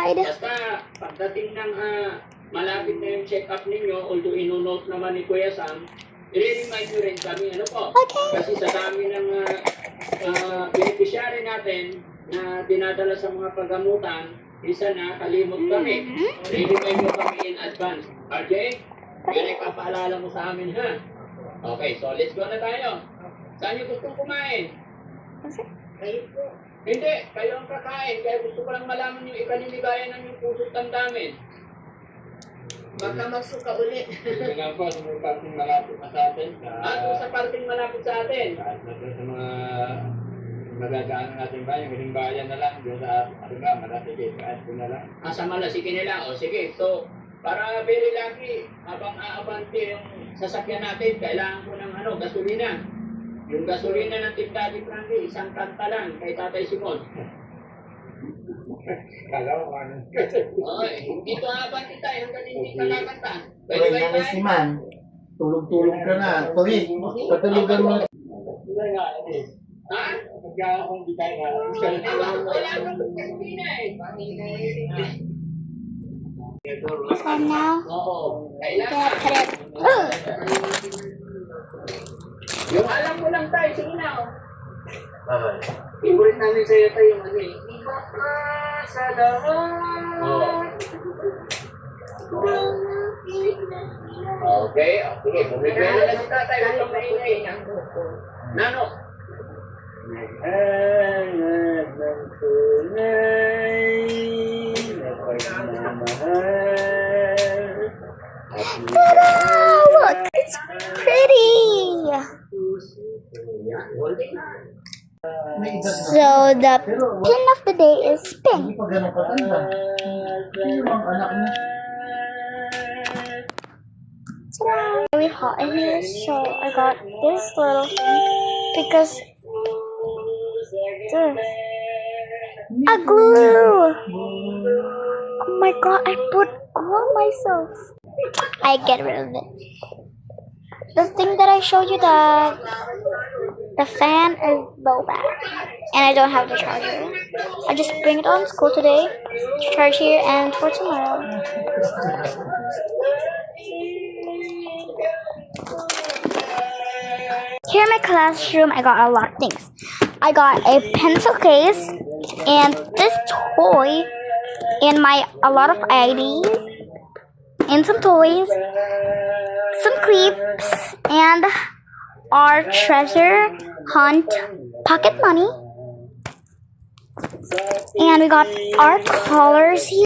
outside. Basta, pagdating ng malapit na yung check-up ninyo, although inonote naman ni Kuya Sam, i-remind nyo rin kami, ano po? Okay. Kasi sa dami ng beneficiary natin na dinadala sa mga paggamutan, isa na kalimot kami. I-remind nyo kami in advance. RJ, yan ay papaalala mo sa amin, ha? Okay, so let's go na tayo. Saan nyo gustong kumain? Kayo po. Hindi, kayo ang kakain. Kaya gusto ko lang malaman yung ikaninigayan ng yung puso't damdamin. Baka magsuka ulit. Ito nga po, sa mga parting malapit na sa atin. Sa parting malapit sa atin. Kahit na sa mga magagano natin ba, yung huling bayan na lang, doon sa Aruga, Malasigi, kahit ko na lang. Sa Malasigi nila. O sige, so para very lucky, habang aabante yung sasakyan natin, kailangan ko ng gasolina. Yung gasolina ng Team Daddy Frankie, isang kanta lang kay Tatay Simon. Kala ko ano. Okay, dito aabante tayo hanggang hindi ka nakanta. Pwede Uy, ba nanay si tayo? Man. Tulog-tulog ka na. Sorry, patulugan mo. Wala nga, eh. Ha? Pagka akong di tayo nga. Wala kang gasolina eh. So now, Oo, yeah, kailangan. put it. Ugh. Yung alam mo lang tayo, sige na. Oh. Bye-bye. Favorite namin sa'yo tayo yung Iba ka sa lahat. Okay, sige. Bumibigay na si tatay. Huwag kang maingay. Nano? Naghanap ng tunay na pagmamahal. Ta-da! Look, it's pretty. So the pin of the day is Hindi pink. pa ganun katanda. Sino ang anak niya? Ta-da! Very hot in here, so I got this little thing because a glue. Oh my god, I put glue on myself. I get rid of it. The thing that I showed you, the fan is low back, and I don't have the charger. I just bring it on school today, charge here, and for tomorrow. Here in my classroom, I got a lot of things. I got a pencil case, and this toy, and a lot of IDs, and some toys, some clips, and our treasure hunt pocket money. And we got our colors here.